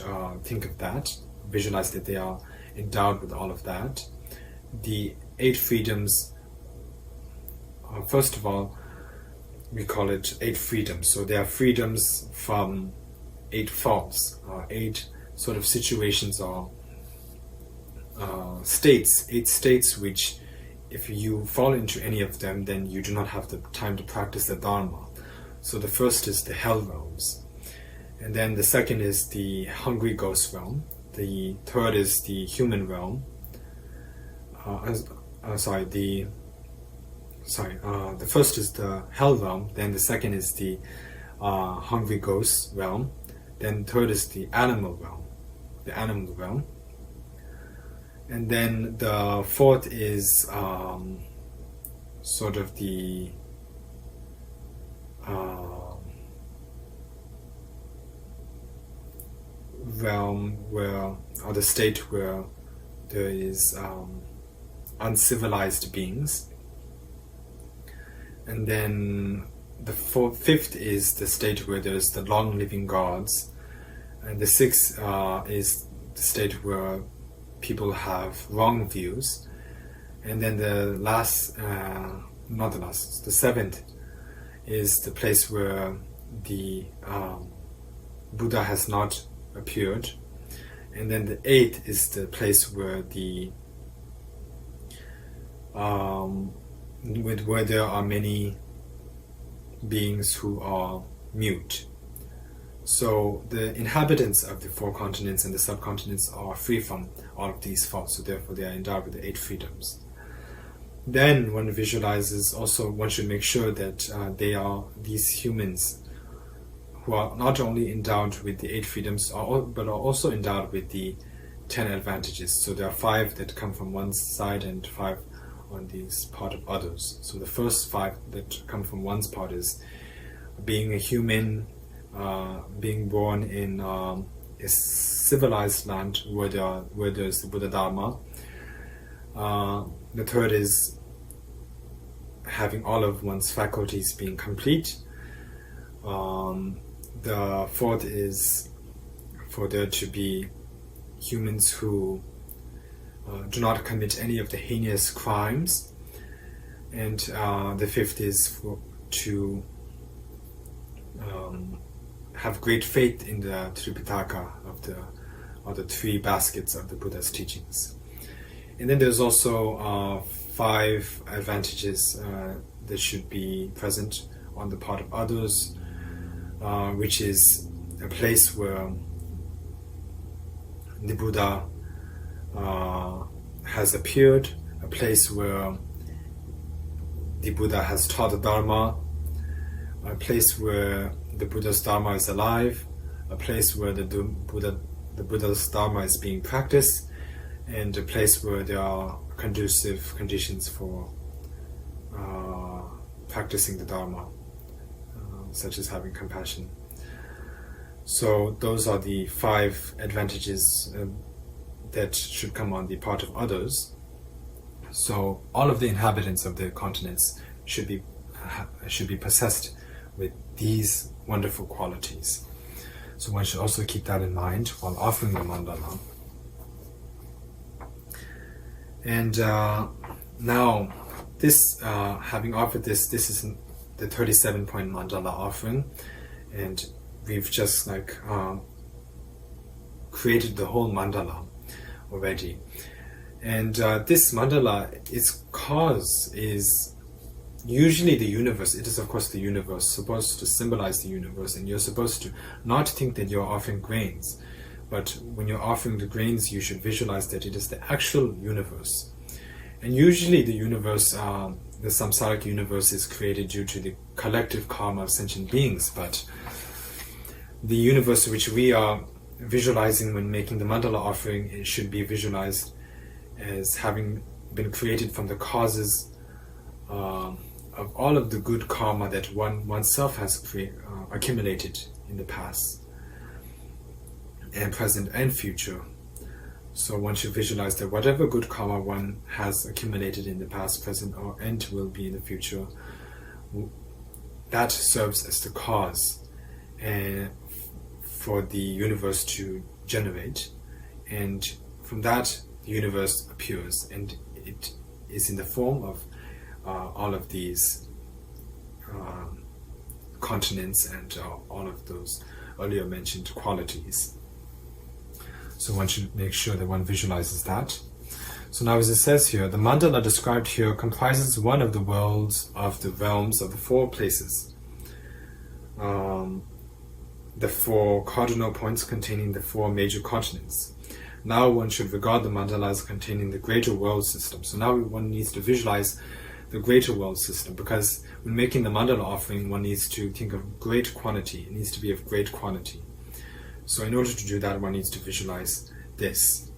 think of that, visualize that they are endowed with all of that. The 8 freedoms, first of all, we call it 8 freedoms. So they are freedoms from 8 faults, 8 sort of situations or states, 8 states which, if you fall into any of them, then you do not have the time to practice the Dharma. So the first is the hell realms, and then the second is the hungry ghost realm. The third is the human realm. The first is the hell realm. Then the second is the hungry ghost realm. Then third is the animal realm. And then the fourth is sort of the realm where, or the state where there is uncivilized beings. And then the fifth is the state where there is the long-living gods. And the sixth is the state where people have wrong views. And then the seventh is the place where the Buddha has not appeared. And then the 8th is the place where where there are many beings who are mute. So the inhabitants of the 4 continents and the subcontinents are free from all of these faults, so therefore they are endowed with the 8 freedoms. Then one visualizes, also one should make sure that they are these humans who are not only endowed with the 8 freedoms, but are also endowed with the 10 advantages. So there are 5 that come from one side and 5 on the part of others. So the first 5 that come from one's part is being a human, being born in a civilized land where there's the Buddha Dharma. The third is having all of one's faculties being complete. The fourth is for there to be humans who do not commit any of the heinous crimes. And the fifth is to have great faith in the Tripitaka or the 3 baskets of the Buddha's teachings. And then there's also 5 advantages that should be present on the part of others, which is a place where the Buddha has appeared, a place where the Buddha has taught the Dharma, a place where the Buddha's Dharma is alive, a place where the Buddha's Dharma is being practiced, and a place where there are conducive conditions for practicing the Dharma, such as having compassion. So those are the 5 advantages that should come on the part of others. So all of the inhabitants of the continents should be possessed with these wonderful qualities. So one should also keep that in mind while offering the mandala. And now, this having offered this is the 37-point mandala offering, and we've just created the whole mandala already. And this mandala, its cause is usually the universe. It is, of course, the universe, supposed to symbolize the universe, and you're supposed to not think that you're offering grains, but when you're offering the grains, you should visualize that it is the actual universe. And usually the universe, the samsaric universe, is created due to the collective karma of sentient beings, but the universe which we are visualizing when making the mandala offering, it should be visualized as having been created from the causes of all of the good karma that oneself has accumulated in the past and present and future. So one should visualize that whatever good karma one has accumulated in the past, present, and will be in the future, that serves as the cause for the universe to generate, and from that the universe appears, and it is in the form of all of these continents and all of those earlier mentioned qualities. So one should make sure that one visualizes that. So now, as it says here, the mandala described here comprises one of the worlds of the realms of the four places, the four cardinal points containing the four major continents. Now one should regard the mandala as containing the greater world system. So now one needs to visualize the greater world system, because when making the mandala offering, one needs to think of great quantity. It needs to be of great quantity. So in order to do that, one needs to visualize this.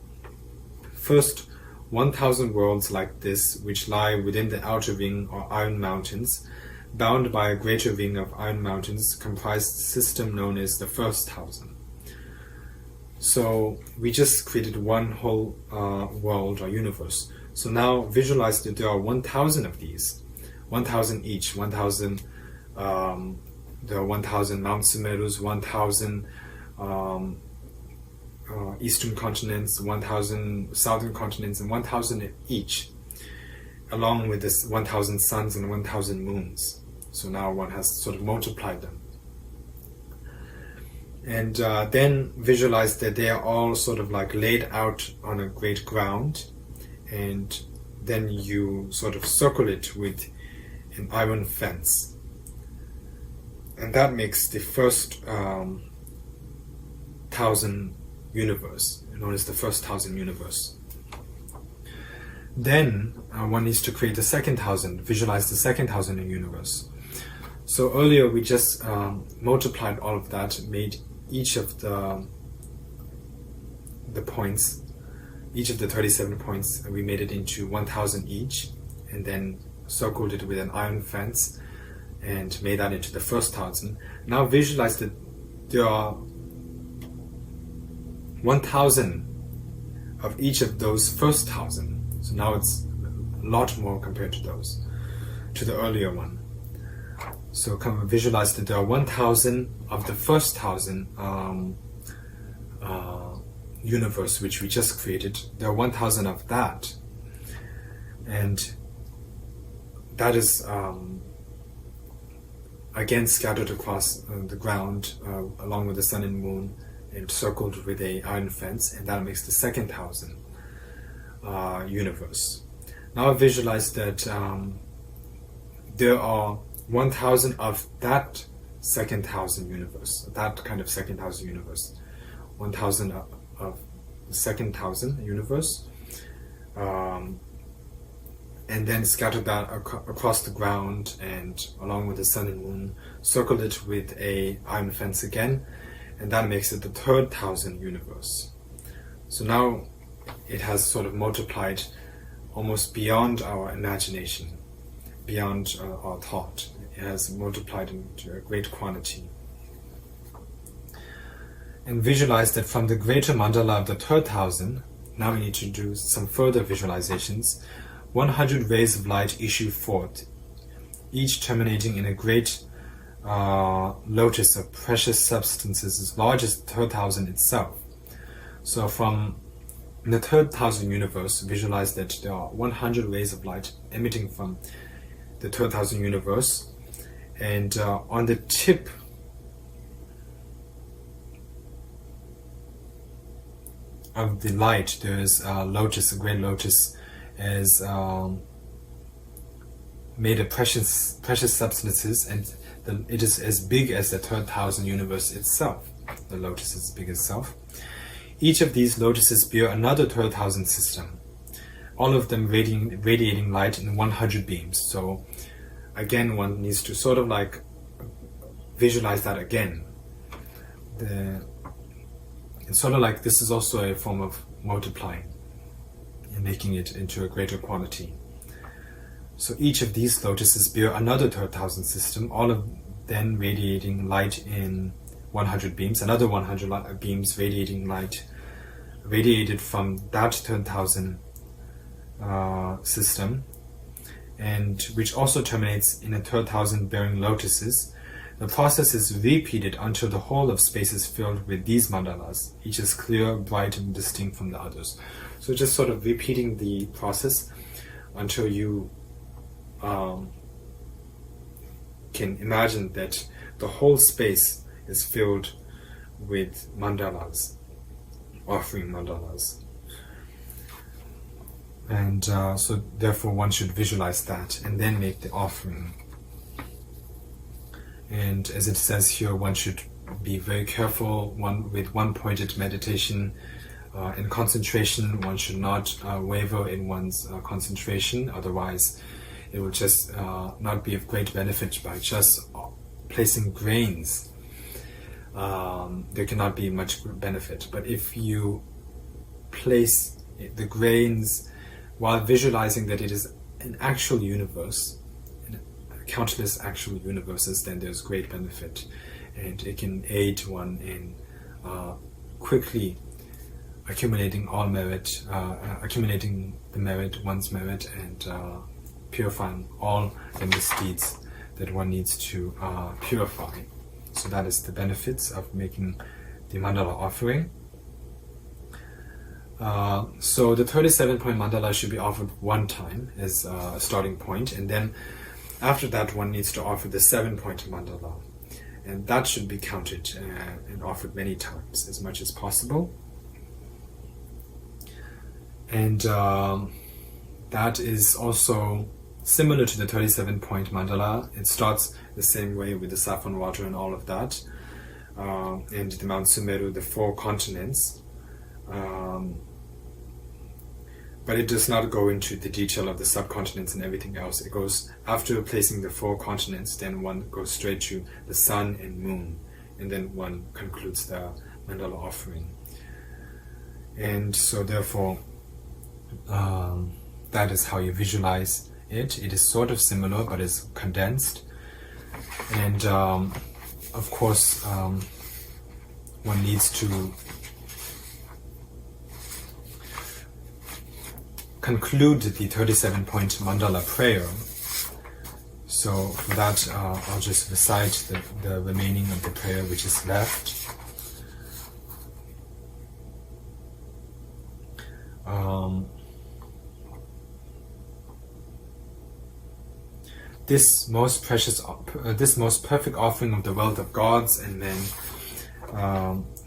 First, 1,000 worlds like this, which lie within the outer ring or iron mountains, bound by a greater ring of iron mountains, comprise the system known as the first 1,000. So we just created one whole world or universe. So now visualize that there are 1,000 of these, 1,000 each, 1,000, there are 1,000 Mount Sumerus, 1,000 eastern continents, 1,000 southern continents, and 1,000 each, along with this 1,000 suns and 1,000 moons. So now one has sort of multiplied them. And then visualize that they are all sort of like laid out on a great ground, and then you sort of circle it with an iron fence. And that makes the first 1,000 universe, known as the first 1,000 universe. Then one needs to create the second 1,000, visualize the second 1,000 universe. So earlier we just multiplied all of that, made each of the points, each of the 37 points, we made it into 1,000 each, and then circled it with an iron fence and made that into the first 1,000. Now visualize that there are 1,000 of each of those first 1,000. So now it's a lot more compared to the earlier one. So come and visualize that there are 1,000 of the first 1,000 universe which we just created. There are 1,000 of that, and that is again scattered across the ground along with the sun and moon, and circled with a iron fence, and that makes the second 1,000 universe. Now visualize that there are 1,000 of that second 1,000 universe, that kind of second 1,000 universe, 1,000 of the second 1,000 universe, and then scatter that across the ground and along with the sun and moon, circle it with a iron fence again, and that makes it the third 1,000 universe. So now it has sort of multiplied almost beyond our imagination, beyond our thought. It has multiplied into a great quantity. And visualize that from the greater mandala of the third 1,000, now we need to do some further visualizations. 100 rays of light issue forth, each terminating in a great lotus of precious substances as large as the third 1,000 itself. So from the third 1,000 universe, visualize that there are 100 rays of light emitting from the third 1,000 universe, And on the tip of the light, there's a lotus. A great lotus is made of precious substances, and it is as big as the 3,000 universe itself. The lotus is big itself. Each of these lotuses bear another 12,000 system, all of them radiating light in 100 beams. So again, one needs to sort of like visualize that again. It's sort of like this is also a form of multiplying and making it into a greater quality. So each of these lotuses bear another 12,000 system, all of them radiating light in 100 beams, another 100 beams radiating light radiated from that 10,000 system, and which also terminates in a 12,000 bearing lotuses. The process is repeated until the whole of space is filled with these mandalas. Each is clear, bright, and distinct from the others. So just sort of repeating the process until you can imagine that the whole space is filled with mandalas, offering mandalas. And so therefore one should visualize that and then make the offering. And as it says here, one should be very careful with one-pointed meditation and concentration. One should not waver in one's concentration, otherwise it will just not be of great benefit. By just placing grains, there cannot be much benefit. But if you place the grains while visualizing that it is an actual universe, countless actual universes, then there's great benefit, and it can aid one in quickly accumulating all merit, accumulating the merit, one's merit, and purifying all the misdeeds that one needs to purify. So that is the benefits of making the mandala offering. So the 37-point mandala should be offered one time as a starting point, and then after that one needs to offer the 7-point mandala, and that should be counted and offered many times, as much as possible. And that is also similar to the 37-point mandala. It starts the same way with the saffron water and all of that, and the Mount Sumeru, the 4 continents. But it does not go into the detail of the subcontinents and everything else. It goes, after placing the 4 continents, then one goes straight to the sun and moon, and then one concludes the mandala offering. And so therefore, that is how you visualize it. It is sort of similar, but it's condensed. And of course, one needs to conclude the 37-point mandala prayer. So for that, I'll just recite the remaining of the prayer which is left. This most perfect offering of the wealth of gods and men,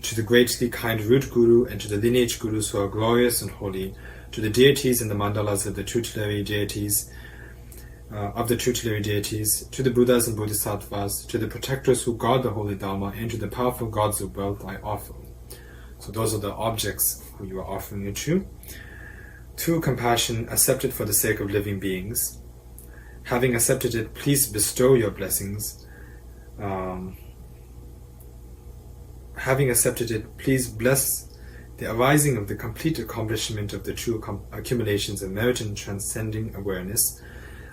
to the greatly kind root guru and to the lineage gurus who are glorious and holy, to the deities and the mandalas of the tutelary deities, to the Buddhas and Bodhisattvas, to the protectors who guard the holy Dharma, and to the powerful gods of wealth I offer. So those are the objects who you are offering it to. True compassion, accepted for the sake of living beings. Having accepted it, please bestow your blessings. Having accepted it, please bless the arising of the complete accomplishment of the true accumulations of merit and transcending awareness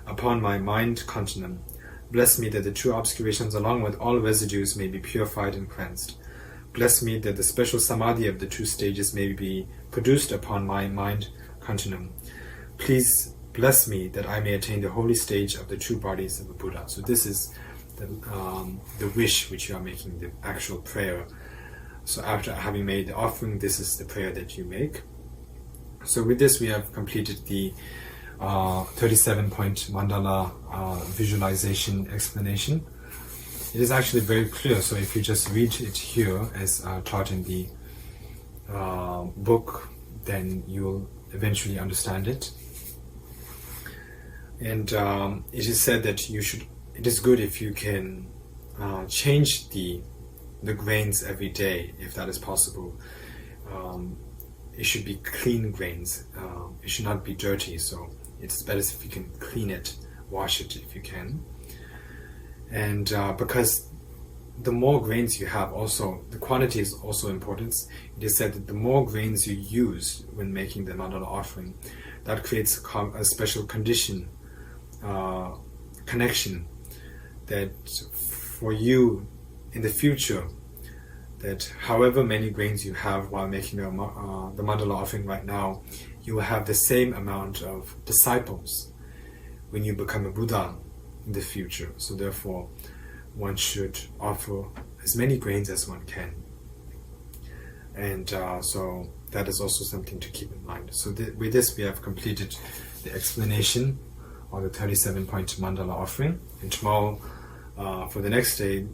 upon my mind continuum. Bless me that the true obscurations along with all residues may be purified and cleansed. Bless me that the special samadhi of the true stages may be produced upon my mind continuum. Please bless me that I may attain the holy stage of the true bodies of a Buddha. So this is the wish which you are making, the actual prayer. So after having made the offering, this is the prayer that you make. So with this, we have completed the 37-point mandala visualization explanation. it is actually very clear. So if you just read it here as taught in the book, then you'll eventually understand it. And it is said that it is good if you can change the grains every day, if that is possible. It should be clean grains. It should not be dirty, so it's better if you can clean it, wash it if you can. And because the more grains you have, also the quantity is also important. It is said that the more grains you use when making the mandala offering, that creates a special connection that for you in the future, that however many grains you have while making the mandala offering right now, you will have the same amount of disciples when you become a Buddha in the future. So therefore, one should offer as many grains as one can. And so that is also something to keep in mind. So with this, we have completed the explanation of the 37-point mandala offering. And tomorrow, for the next day,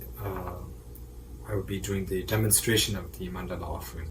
I will be doing the demonstration of the mandala offering.